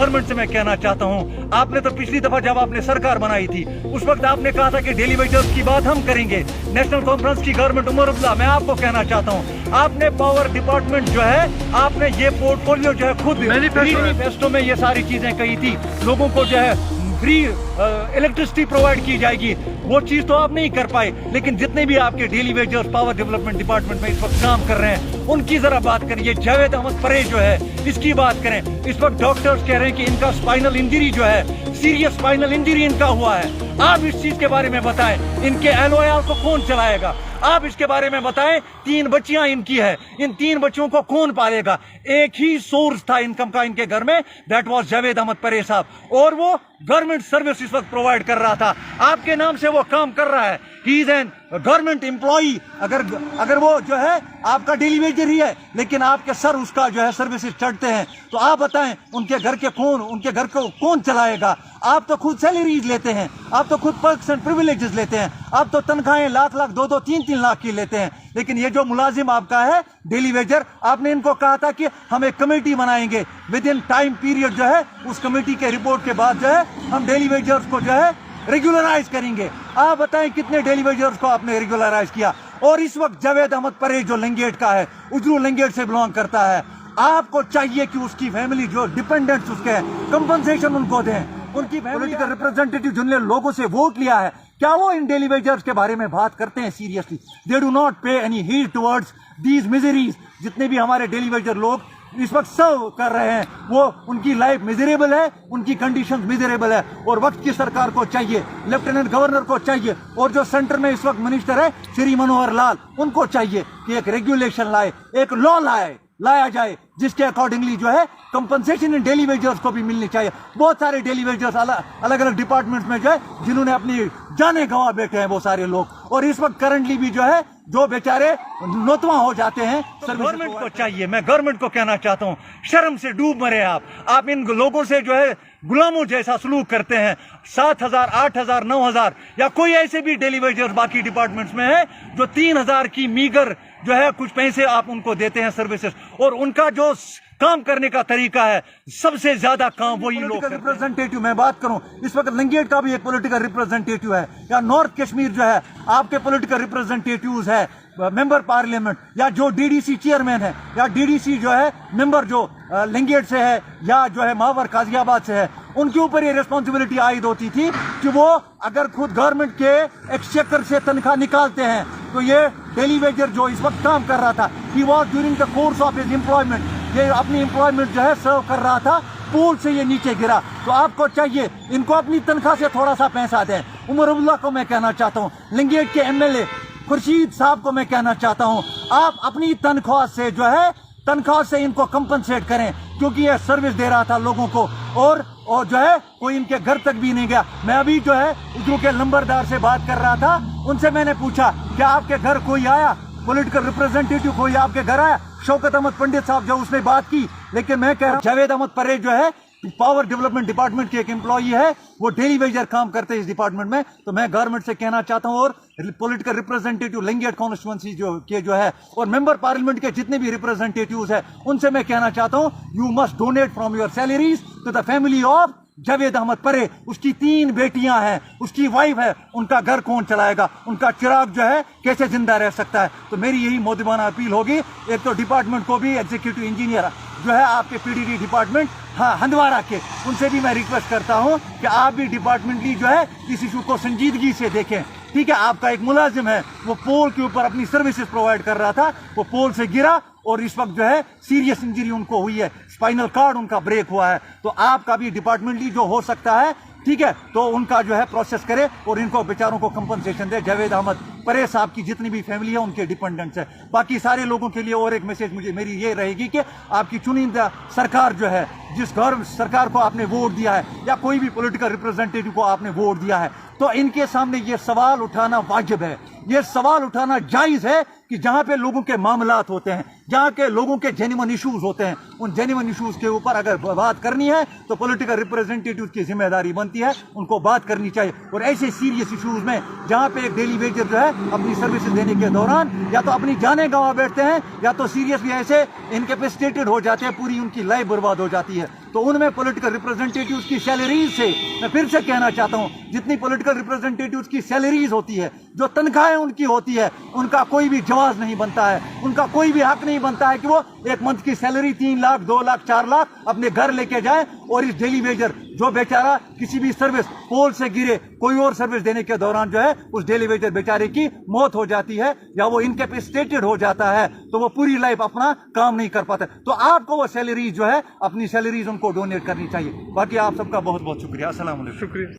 Government से मैं कहना चाहता हूँ, आपने तो पिछली दफा जब आपने सरकार बनाई थी उस वक्त आपने कहा था कि डेली वेजर्स की बात हम करेंगे। नेशनल कॉन्फ्रेंस की गवर्नमेंट उमर अब्दुल्ला, मैं आपको कहना चाहता हूँ, आपने पावर डिपार्टमेंट जो है, आपने ये पोर्टफोलियो जो है खुद मैनिफेस्टो में ये सारी चीजें कही थी, लोगों को जो है फ्री इलेक्ट्रिसिटी प्रोवाइड की जाएगी, वो चीज तो आप नहीं कर पाए। लेकिन जितने भी आपके daily wagers power development department में इस वक्त काम कर रहे हैं उनकी जरा बात करिए। जावेद अहमद परे जो है इसकी बात करें। इस वक्त डॉक्टर्स कह रहे हैं कि इनका स्पाइनल इंजरी जो है, सीरियस स्पाइनल इंजरी इनका हुआ है। आप इस चीज के बारे में बताएं, इनके एलओआर को कौन चलाएगा? आप इसके बारे में बताएं। 3 बच्चियां इनकी है, इन 3 बच्चों को कौन पालेगा? एक ही सोर्स था इनकम का इनके घर में, दैट वाज जावेद अहमद परे साहब, और वो गवर्नमेंट सर्विस इस वक्त प्रोवाइड कर रहा था। आपके नाम से वो काम कर रहा है, he is an government employee. अगर वो जो है आपका डेली वेजर ही है, लेकिन आपके सर उसका जो है सर्विसेज चढ़ते हैं, तो आप बताएं उनके घर को कौन चलाएगा? आप तो खुद सैलरीज लेते हैं, आप तो खुद पर्क्स एंड प्रिविलेजेस लेते हैं, आप तो तनख्वाहें लाख 2-2, 3-3 लाख की लेते हैं। लेकिन ये जो मुलाजिम आपका है डेली वेजर, आपने इनको कहा था कि हम एक कमेटी बनाएंगे, विद इन टाइम पीरियड जो है उस कमेटी के रिपोर्ट के बाद जो है हम डेली वेजर्स को जो है रेगुलराइज करेंगे। आप बताएं कितने डेली वेजर्स को आपने रेगुलराइज किया? और इस वक्त जावेद अहमद परे जो लंगेट का है, उजरू लंगेट से बिलोंग करता है, आपको चाहिए कि उसकी फैमिली जो डिपेंडेंट्स उसके हैं, कंपनसेशन उनको दें। उनकी पॉलिटिकल रिप्रेजेंटेटिव जिनने लोगों से वोट लिया है, क्या वो इन डेली वेजर्स के बारे में बात करते हैं seriously? They do not pay any heed towards these miseries. जितने भी हमारे डेली वेजर लोग इस वक्त सर्व कर रहे हैं, वो उनकी लाइफ मिजरेबल है, उनकी कंडीशंस मिजरेबल है। और वक्त की सरकार को चाहिए, लेफ्टिनेंट गवर्नर को चाहिए, और जो सेंटर में इस वक्त मिनिस्टर है श्री मनोहर लाल, उनको चाहिए कि एक रेगुलेशन लाए, एक लॉ लाया जाए जिसके अकॉर्डिंगली जो है कंपनसेशन इन डेली वेजर्स को भी मिलनी चाहिए। बहुत सारे डेली वेजर्स अलग अलग डिपार्टमेंट्स में जो है जिन्होंने अपनी जाने गंवा बैठे हैं वो सारे लोग, और इस वक्त करंटली भी जो है जो बेचारे नौतवा हो जाते हैं। तो गवर्नमेंट को चाहिए, मैं गवर्नमेंट को कहना चाहता हूँ, शर्म से डूब मरे आप इन लोगों से जो है गुलामों जैसा सलूक करते हैं। 7,000, 8,000, 9,000 या कोई ऐसे भी डेली वेजर्स बाकी डिपार्टमेंट्स में है जो 3,000 की मीगर जो है कुछ पैसे आप उनको देते हैं सर्विसेज, और उनका जो काम करने का तरीका है सबसे ज्यादा काम वही लोग। रिप्रेजेंटेटिव मैं बात करूं, इस वक्त लंगेट का भी एक पॉलिटिकल रिप्रेजेंटेटिव है, या नॉर्थ कश्मीर जो है आपके पॉलिटिकल रिप्रेजेंटेटिव्स है, मेंबर पार्लियामेंट, या जो डीडीसी चेयरमैन है, या डीडीसी जो है मेंबर जो लंगेट से है, या जो है मावर गाजियाबाद से है, उनके ऊपर ये रिस्पॉन्सिबिलिटी आयद होती थी कि वो अगर खुद गवर्नमेंट के एक्सचेकर से तनख्वाह निकालते हैं, तो ये डेली वेजर जो इस वक्त काम कर रहा था, he was during the course of his employment, ये अपनी एम्प्लॉयमेंट जो है सर्व कर रहा था, पूल से ये नीचे गिरा। तो आपको चाहिए इनको अपनी तनख्वाह से थोड़ा सा पैसा दें। उमर अब्दुल्ला को मैं कहना चाहता हूँ, लिंगेट के एमएलए खुर्शीद साहब को मैं कहना चाहता हूँ, आप अपनी तनख्वाह से इनको कंपनसेट करें, क्योंकि ये सर्विस दे रहा था लोगों को, और जो है कोई इनके घर तक भी नहीं गया। मैं अभी जो है उजरू के नंबरदार से बात कर रहा था, उनसे मैंने पूछा क्या आपके घर कोई आया, पॉलिटिकल रिप्रेजेंटेटिव कोई आपके घर आया? शौकत अहमद पंडित साहब जो उसने बात की, लेकिन मैं कह रहा हूँ जावेद अहमद परे जो है पावर डेवलपमेंट डिपार्टमेंट के एक एम्प्लॉई है, वो डेली वेजर काम करते हैं इस डिपार्टमेंट में। तो मैं गवर्नमेंट से कहना चाहता हूँ, और पॉलिटिकल रिप्रेजेंटेटिव लंगेट कॉन्स्टिट्यूंसी जो है, और मेंबर पार्लियामेंट के जितने भी रिप्रेजेंटेटिव्स हैं, उनसे मैं कहना चाहता हूँ, you must donate from your salaries to the family of Javed Ahmad Parray. उसकी 3 बेटियां हैं, उसकी वाइफ है, उनका घर कौन चलाएगा? उनका चिराग जो है कैसे जिंदा रह सकता है? तो मेरी यही मोदिबाना अपील होगी, एक तो डिपार्टमेंट को भी, एग्जीक्यूटिव इंजीनियर जो है आपके पीडीडी डिपार्टमेंट हंदवारा के, उनसे भी मैं रिक्वेस्ट करता हूं कि आप भी डिपार्टमेंटली जो है इस इशू को संजीदगी से देखें। ठीक है, आपका एक मुलाजिम है, वो पोल के ऊपर अपनी सर्विसेज प्रोवाइड कर रहा था, वो पोल से गिरा और इस वक्त जो है सीरियस इंजरी उनको हुई है, स्पाइनल कार्ड उनका ब्रेक हुआ है। तो आपका भी डिपार्टमेंटली जो हो सकता है, ठीक है, तो उनका जो है प्रोसेस करे और इनको बेचारों को कंपनसेशन दे। जावेद अहमद परे साहब की जितनी भी फैमिली है उनके डिपेंडेंट्स है। बाकी सारे लोगों के लिए और एक मैसेज मेरी ये रहेगी कि आपकी चुनिंदा सरकार जो है, जिस सरकार को आपने वोट दिया है, या कोई भी पॉलिटिकल रिप्रेजेंटेटिव को आपने वोट दिया है, तो इनके सामने ये सवाल उठाना वाजिब है, ये सवाल उठाना जायज है कि जहां पे लोगों के मामलात होते हैं, जहां के लोगों के जेन्युइन इश्यूज होते हैं, उन जेन्युइन इश्यूज के ऊपर अगर बात करनी है तो पॉलिटिकल रिप्रेजेंटेटिव की जिम्मेदारी बनती है, उनको बात करनी चाहिए। और ऐसे सीरियस इश्यूज में जहां पे एक डेली वेजर जो है अपनी सर्विस देने के दौरान या तो अपनी जानें गंवा बैठते हैं, या तो सीरियसली ऐसे इनकेपेसिटेटेड हो जाते हैं, पूरी उनकी लाइफ बर्बाद हो जाती है। तो उनमें पॉलिटिकल रिप्रेजेंटेटिव्स की सैलरीज से, मैं फिर से कहना चाहता हूं, जितनी पॉलिटिकल रिप्रेजेंटेटिव्स की सैलरीज होती है, जो तनख्वाहें उनकी होती है, उनका कोई भी जवाब नहीं बनता है, उनका कोई भी हक नहीं बनता है कि वो एक मंथ की सैलरी 3 लाख 2 लाख 4 लाख अपने घर लेके जाए और इस डेली वेजर जो बेचारा किसी भी सर्विस पोल से गिरे, कोई और सर्विस देने के दौरान जो है उस डेली वेजर बेचारे की मौत हो जाती है या वो इनकैपेसिटेटेड हो जाता है, तो वो पूरी लाइफ अपना काम नहीं कर पाता। तो आपको वो सैलरीज जो है, अपनी सैलरीज उनको डोनेट करनी चाहिए। बाकी आप सबका बहुत बहुत शुक्रिया। अस्सलाम वालेकुम। शुक्रिया।